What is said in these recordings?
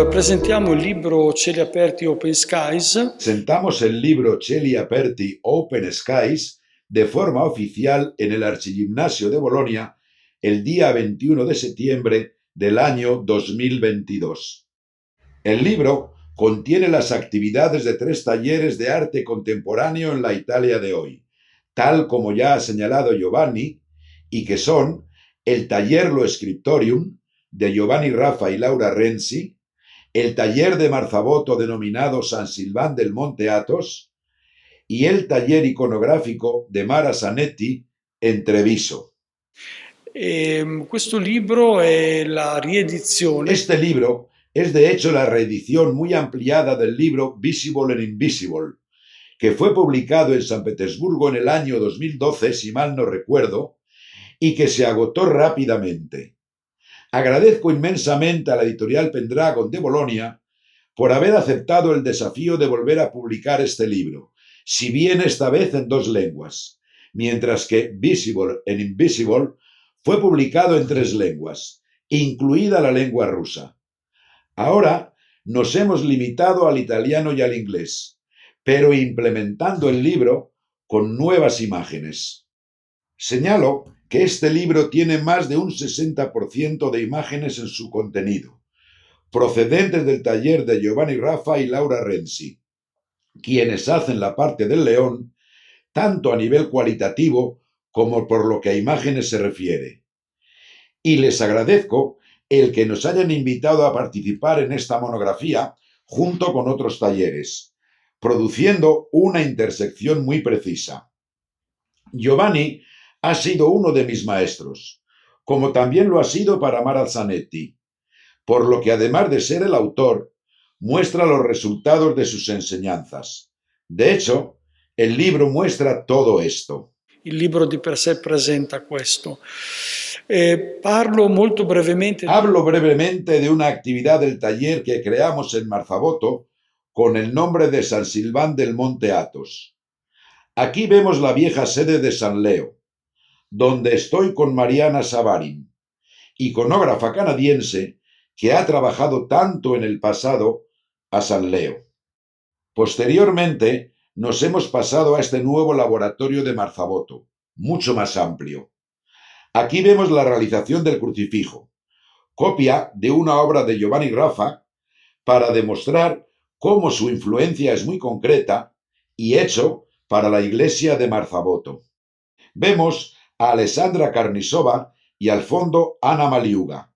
Presentiamo il libro Cieli aperti Open Skies. Presentamos el libro Cieli aperti Open Skies de forma oficial en el Archigimnasio de Bolonia el día 21 de septiembre del año 2022. El libro contiene las actividades de 3 talleres de arte contemporáneo en la Italia de hoy, tal como ya ha señalado Giovanni, y que son el taller Lo Scriptorium de Giovanni Raffa y Laura Renzi, el taller de Marzabotto denominado San Silván del Monte Athos y el taller iconográfico de Mara Zanetti en Treviso. Questo libro è la riedizione. Este libro es de hecho la reedición muy ampliada del libro Visible and Invisible, que fue publicado en San Petersburgo en el año 2012, si mal no recuerdo, y que se agotó rápidamente. Agradezco inmensamente a la editorial Pendragon de Bolonia por haber aceptado el desafío de volver a publicar este libro, si bien esta vez en 2 lenguas, mientras que Visible and Invisible fue publicado en 3 lenguas, incluida la lengua rusa. Ahora nos hemos limitado al italiano y al inglés, pero implementando el libro con nuevas imágenes. Señalo que este libro tiene más de un 60% de imágenes en su contenido, procedentes del taller de Giovanni Raffa y Laura Renzi, quienes hacen la parte del león, tanto a nivel cualitativo como por lo que a imágenes se refiere. Y les agradezco el que nos hayan invitado a participar en esta monografía junto con otros talleres, produciendo una intersección muy precisa. Giovanni ha sido uno de mis maestros, como también lo ha sido para Mara Zanetti, por lo que además de ser el autor, muestra los resultados de sus enseñanzas. De hecho, el libro muestra todo esto. Il libro di per sé presenta questo. Hablo brevemente de una actividad del taller que creamos en Marzabotto con el nombre de San Silván del Monte Athos. Aquí vemos la vieja sede de San Leo, donde estoy con Mariana Savarin, iconógrafa canadiense que ha trabajado tanto en el pasado a San Leo. Posteriormente, nos hemos pasado a este nuevo laboratorio de Marzabotto, mucho más amplio. Aquí vemos la realización del crucifijo, copia de una obra de Giovanni Raffa, para demostrar cómo su influencia es muy concreta y hecho para la iglesia de Marzabotto. Vemos a Alessandra Karnisova y al fondo Ana Maliuga,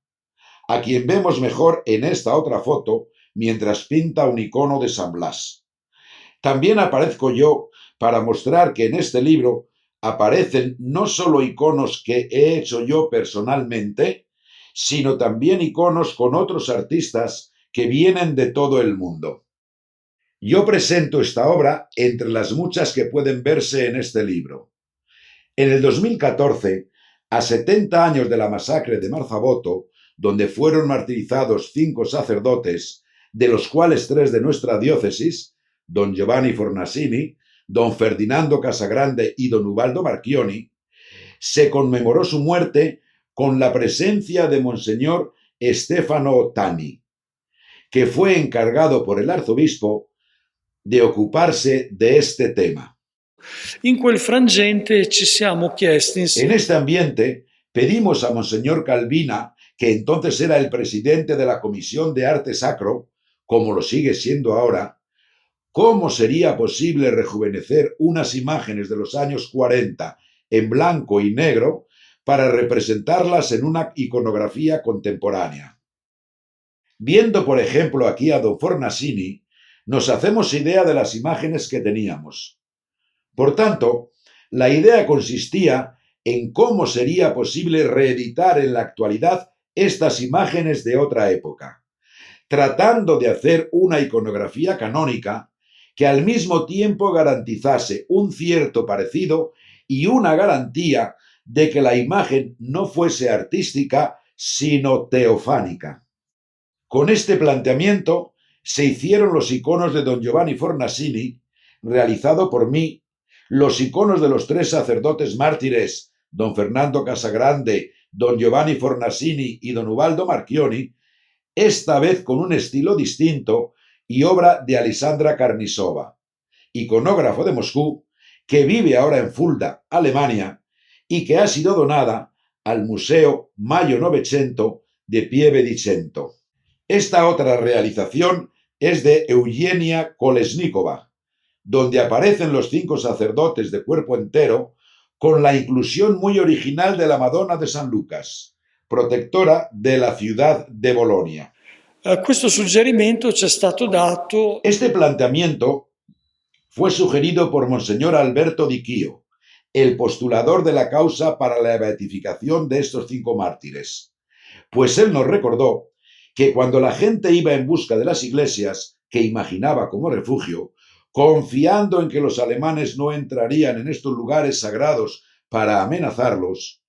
a quien vemos mejor en esta otra foto mientras pinta un icono de San Blas. También aparezco yo para mostrar que en este libro aparecen no solo iconos que he hecho yo personalmente, sino también iconos con otros artistas que vienen de todo el mundo. Yo presento esta obra entre las muchas que pueden verse en este libro. En el 2014, a 70 años de la masacre de Marzabotto, donde fueron martirizados 5 sacerdotes, de los cuales 3 de nuestra diócesis, don Giovanni Fornasini, don Ferdinando Casagrande y don Ubaldo Marchioni, se conmemoró su muerte con la presencia de Monseñor Stefano Ottani, que fue encargado por el arzobispo de ocuparse de este tema. In quel frangente ci siamo chiesti En este ambiente pedimos a Monseñor Calvina, que entonces era el presidente de la Comisión de Arte Sacro, como lo sigue siendo ahora, cómo sería posible rejuvenecer unas imágenes de los años 40 en blanco y negro para representarlas en una iconografía contemporánea. Viendo, por ejemplo, aquí a don Fornasini, nos hacemos idea de las imágenes que teníamos. Por tanto, la idea consistía en cómo sería posible reeditar en la actualidad estas imágenes de otra época, tratando de hacer una iconografía canónica que al mismo tiempo garantizase un cierto parecido y una garantía de que la imagen no fuese artística, sino teofánica. Con este planteamiento se hicieron los iconos de don Giovanni Fornasini, realizado por mí, los iconos de los 3 sacerdotes mártires, don Fernando Casagrande, don Giovanni Fornasini y don Ubaldo Marchioni, esta vez con un estilo distinto y obra de Alexandra Karnisova, iconógrafo de Moscú, que vive ahora en Fulda, Alemania, y que ha sido donada al Museo Mayo Novecento de Pieve di Cento. Esta otra realización es de Eugenia Kolesnikova, donde aparecen los 5 sacerdotes de cuerpo entero con la inclusión muy original de la Madonna de San Lucas, protectora de la ciudad de Bolonia. Questo suggerimento ci è stato dato. Este planteamiento fue sugerido por Monseñor Alberto Di Chio, el postulador de la causa para la beatificación de estos 5 mártires, pues él nos recordó que cuando la gente iba en busca de las iglesias que imaginaba como refugio, confiando en que los alemanes no entrarían en estos lugares sagrados para amenazarlos,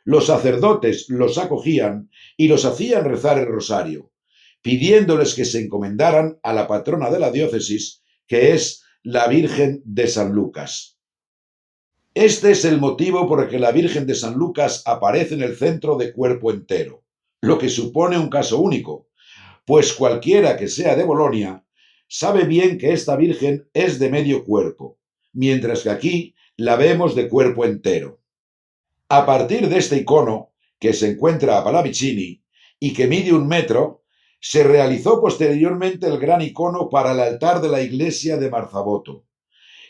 los sacerdotes los acogían y los hacían rezar el rosario, pidiéndoles que se encomendaran a la patrona de la diócesis, que es la Virgen de San Lucas. Este es el motivo por el que la Virgen de San Lucas aparece en el centro de cuerpo entero, lo que supone un caso único, pues cualquiera que sea de Bolonia sabe bien que esta Virgen es de medio cuerpo, mientras que aquí la vemos de cuerpo entero. A partir de este icono, que se encuentra a Pallavicini y que mide 1 metro, se realizó posteriormente el gran icono para el altar de la iglesia de Marzabotto,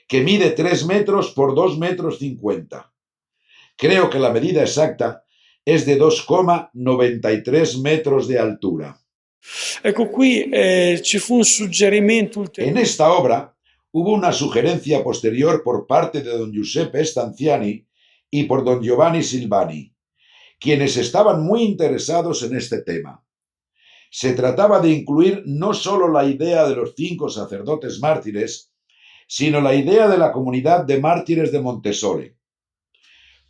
que mide 3 metros por 2,50 metros. Creo que la medida exacta es de 2,93 metros de altura. Ecco, qui ci fu un suggerimento ulteriore. En esta obra hubo una sugerencia posterior por parte de don Giuseppe Stanziani y por don Giovanni Silvani, quienes estaban muy interesados en este tema. Se trataba de incluir no solo la idea de los 5 sacerdotes mártires, sino la idea de la comunidad de mártires de Montesole,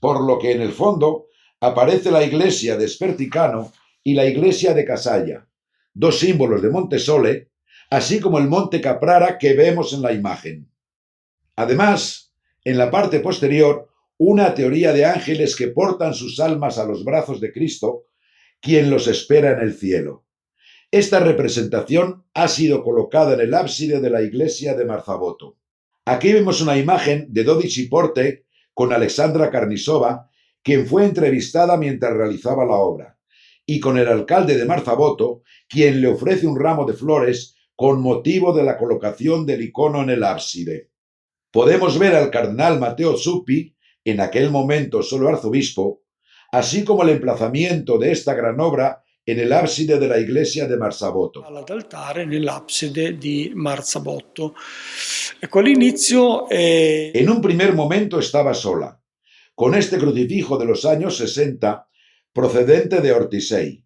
por lo que en el fondo aparece la iglesia de Sperticano y la iglesia de Casalla, 2 símbolos de Montesole, así como el monte Caprara que vemos en la imagen. Además, en la parte posterior, una teoría de ángeles que portan sus almas a los brazos de Cristo, quien los espera en el cielo. Esta representación ha sido colocada en el ábside de la iglesia de Marzabotto. Aquí vemos una imagen de Dodici Porte con Alexandra Karnisova, quien fue entrevistada mientras realizaba la obra, y con el alcalde de Marzabotto, quien le ofrece un ramo de flores con motivo de la colocación del icono en el ábside. Podemos ver al cardenal Matteo Zuppi, en aquel momento solo arzobispo, así como el emplazamiento de esta gran obra en el ábside de la iglesia de Marzabotto. All'altare nell'abside di Marzabotto. Ecco, all'inizio En un primer momento estaba sola, con este crucifijo de los años 60 procedente de Ortisei.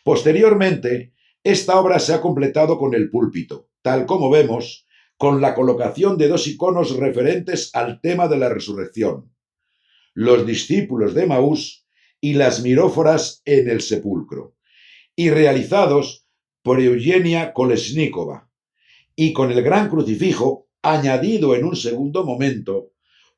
Posteriormente, esta obra se ha completado con el púlpito, tal como vemos, con la colocación de 2 iconos referentes al tema de la resurrección: los discípulos de Emaús y las miróforas en el sepulcro, y realizados por Eugenia Kolesnikova, y con el gran crucifijo añadido en un segundo momento,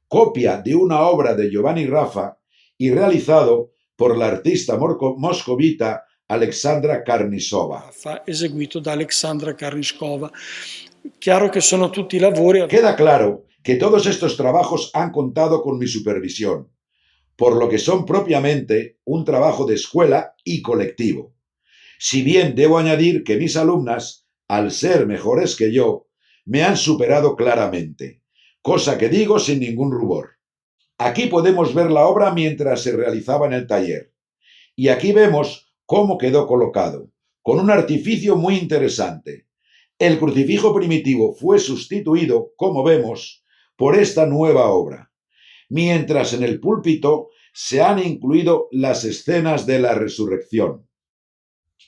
copia de una obra de Giovanni Raffa y realizado por la artista moscovita Alexandra Karnisova. eseguito da Alexandra Karniskova. Chiaro che sono tutti lavori. Queda claro que todos estos trabajos han contado con mi supervisión, por lo que son propiamente un trabajo de escuela y colectivo. Si bien debo añadir que mis alumnas, al ser mejores que yo, me han superado claramente, cosa que digo sin ningún rubor. Aquí podemos ver la obra mientras se realizaba en el taller, y aquí vemos cómo quedó colocado, con un artificio muy interesante. El crucifijo primitivo fue sustituido, como vemos, por esta nueva obra, mientras en el púlpito se han incluido las escenas de la resurrección.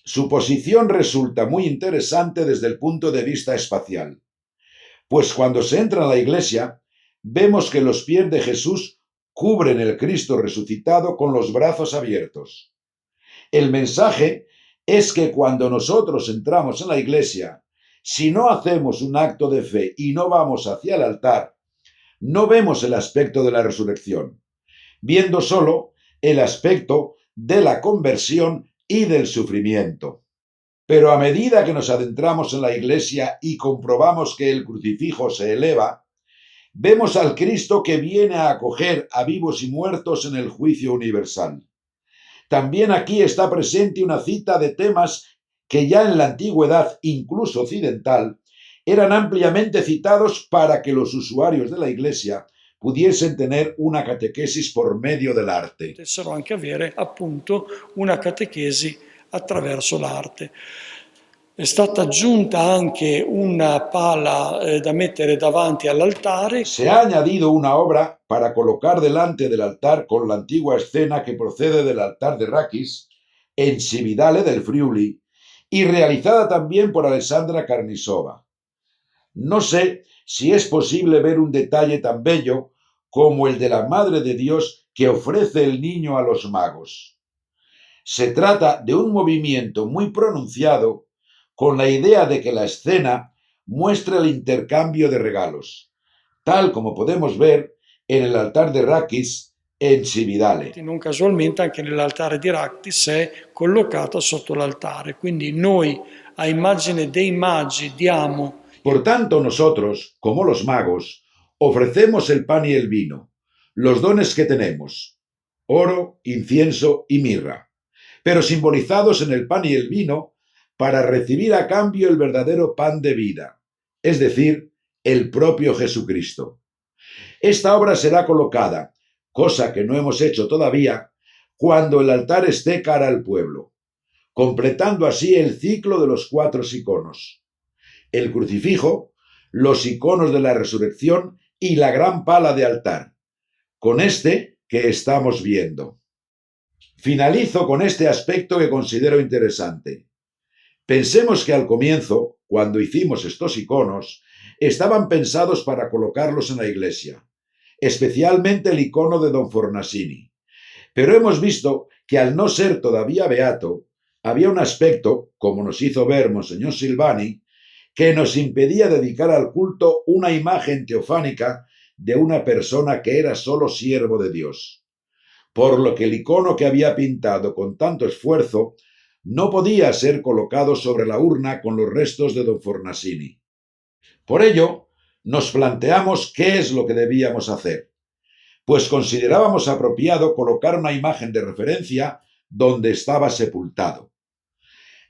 Su posición resulta muy interesante desde el punto de vista espacial, pues cuando se entra en la iglesia, vemos que los pies de Jesús cubren el Cristo resucitado con los brazos abiertos. El mensaje es que cuando nosotros entramos en la iglesia, si no hacemos un acto de fe y no vamos hacia el altar, no vemos el aspecto de la resurrección, viendo solo el aspecto de la conversión y del sufrimiento. Pero a medida que nos adentramos en la iglesia y comprobamos que el crucifijo se eleva, vemos al Cristo que viene a acoger a vivos y muertos en el juicio universal. También aquí está presente una cita de temas que ya en la antigüedad, incluso occidental, eran ampliamente citados para que los usuarios de la Iglesia pudiesen tener una catequesis por medio del arte. Potessero anche avere appunto una catechesi attraverso l'arte. È stata aggiunta anche una pala da mettere davanti all'altare. Se ha añadido una obra para colocar delante del altar con la antigua escena que procede del altar de Raquis, en Cividale del Friuli, y realizada también por Alessandra Carnisova. No sé si es posible ver un detalle tan bello como el de la Madre de Dios que ofrece el niño a los magos. Se trata de un movimiento muy pronunciado con la idea de que la escena muestra el intercambio de regalos, tal come podemos ver en el altar de Raquis en Cividale. Non casualmente anche nell'altare di Ractis è collocata sotto l'altare, quindi noi a immagine dei magi diamo. Por tanto, nosotros, como los magos, ofrecemos el pan y el vino, los dones que tenemos, oro, incienso y mirra, pero simbolizados en el pan y el vino para recibir a cambio el verdadero pan de vida, es decir, el propio Jesucristo. Esta obra será colocada, cosa que no hemos hecho todavía, cuando el altar esté cara al pueblo, completando así el ciclo de los 4 iconos. El crucifijo, los iconos de la resurrección y la gran pala de altar, con este que estamos viendo. Finalizo con este aspecto que considero interesante. Pensemos que al comienzo, cuando hicimos estos iconos, estaban pensados para colocarlos en la iglesia, especialmente el icono de Don Fornasini. Pero hemos visto que al no ser todavía beato, había un aspecto, como nos hizo ver Monseñor Silvani, que nos impedía dedicar al culto una imagen teofánica de una persona que era solo siervo de Dios, por lo que el icono que había pintado con tanto esfuerzo no podía ser colocado sobre la urna con los restos de Don Fornasini. Por ello, nos planteamos qué es lo que debíamos hacer, pues considerábamos apropiado colocar una imagen de referencia donde estaba sepultado.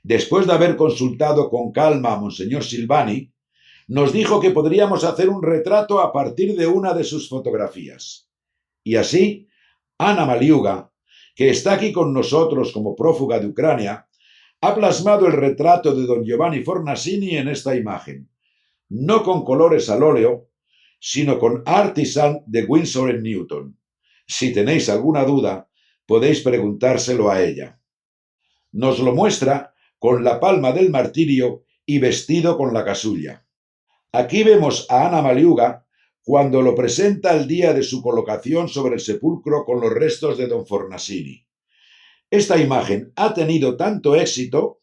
Después de haber consultado con calma a Monseñor Silvani, nos dijo que podríamos hacer un retrato a partir de una de sus fotografías. Y así, Ana Maliuga, que está aquí con nosotros como prófuga de Ucrania, ha plasmado el retrato de don Giovanni Fornasini en esta imagen, no con colores al óleo, sino con Artisan de Winsor & Newton. Si tenéis alguna duda, podéis preguntárselo a ella. Nos lo muestra con la palma del martirio y vestido con la casulla. Aquí vemos a Ana Maliuga cuando lo presenta el día de su colocación sobre el sepulcro con los restos de don Fornasini. Esta imagen ha tenido tanto éxito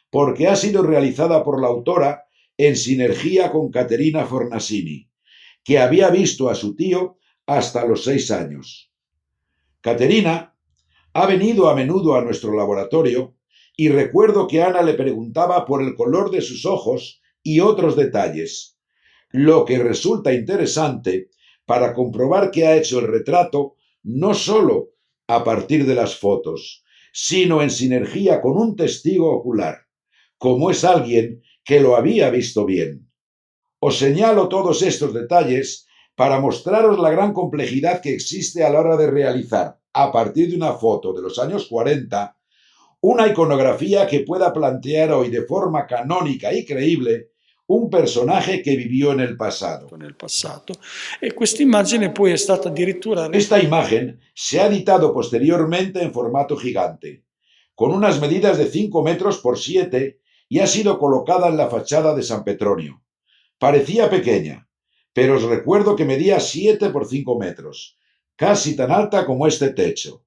porque ha sido realizada por la autora en sinergia con Caterina Fornasini, que había visto a su tío hasta los 6 años. Caterina ha venido a menudo a nuestro laboratorio y recuerdo que Ana le preguntaba por el color de sus ojos y otros detalles, lo que resulta interesante para comprobar que ha hecho el retrato no solo a partir de las fotos, sino en sinergia con un testigo ocular, como es alguien que lo había visto bien. Os señalo todos estos detalles para mostraros la gran complejidad que existe a la hora de realizar, a partir de una foto de los años 40, una iconografía che pueda planteare hoy de forma canónica y creíble un personaje che vivió en el pasado. E questa immagine poi è stata addirittura... Esta imagen se ha editado posteriormente en formato gigante, con unas medidas de 5 metros por 7 y ha sido colocada en la fachada de San Petronio. Parecía pequeña, pero os recuerdo que medía 7 por 5 metros, casi tan alta como este techo.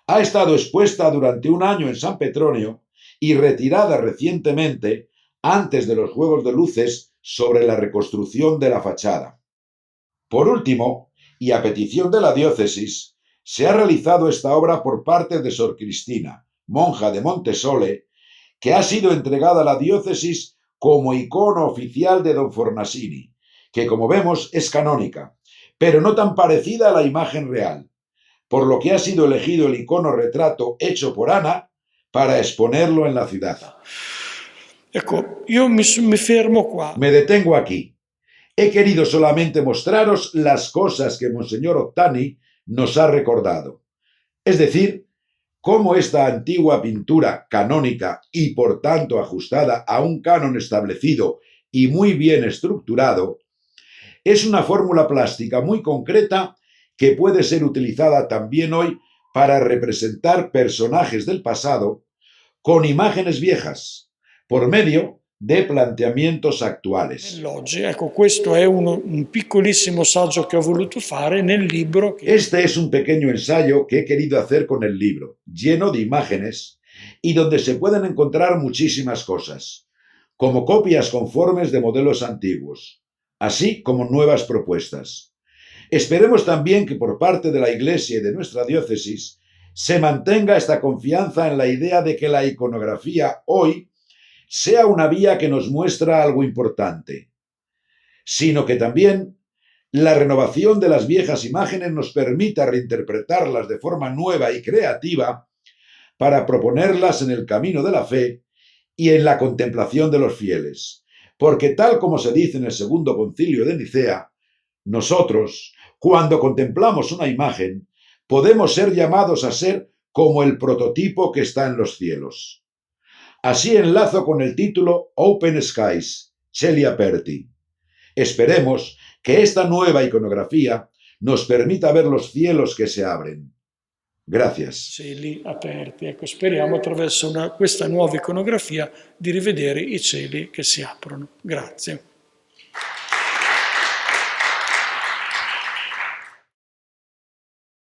Ha estado expuesta durante un año en San Petronio y retirada recientemente antes de los Juegos de Luces sobre la reconstrucción de la fachada. Por último, y a petición de la diócesis, se ha realizado esta obra por parte de Sor Cristina, monja de Montesole, que ha sido entregada a la diócesis como icono oficial de Don Fornasini, que como vemos es canónica, pero no tan parecida a la imagen real, por lo que ha sido elegido el icono retrato hecho por Ana para exponerlo en la ciudad. Ecco, io mi fermo qua. Me detengo aquí. He querido solamente mostraros las cosas que Monseñor Ottani nos ha recordado. Es decir, cómo esta antigua pintura canónica y por tanto ajustada a un canon establecido y muy bien estructurado, es una fórmula plástica muy concreta que puede ser utilizada también hoy para representar personajes del pasado con imágenes viejas, por medio di planteamientos attuales. Oggi, ecco, questo è un piccolissimo saggio che ho voluto fare nel libro. Este es un pequeño ensayo que he querido hacer con el libro, lleno de imágenes y donde se pueden encontrar muchísimas cosas, como copias conformes de modelos antiguos, así como nuevas propuestas. Esperemos también que por parte de la Iglesia y de nuestra diócesis se mantenga esta confianza en la idea de que la iconografía hoy sea una vía que nos muestra algo importante, sino que también la renovación de las viejas imágenes nos permita reinterpretarlas de forma nueva y creativa para proponerlas en el camino de la fe y en la contemplación de los fieles. Porque tal como se dice en el Segundo Concilio de Nicea, nosotros, cuando contemplamos una imagen, podemos ser llamados a ser como el prototipo que está en los cielos. Así enlazo con el título Open Skies, Cieli Aperti. Esperemos che esta nueva iconografia nos permita ver los cielos che si abren. Gracias. Cieli aperti. Ecco, speriamo attraverso questa nuova iconografia di rivedere i cieli che si aprono. Grazie.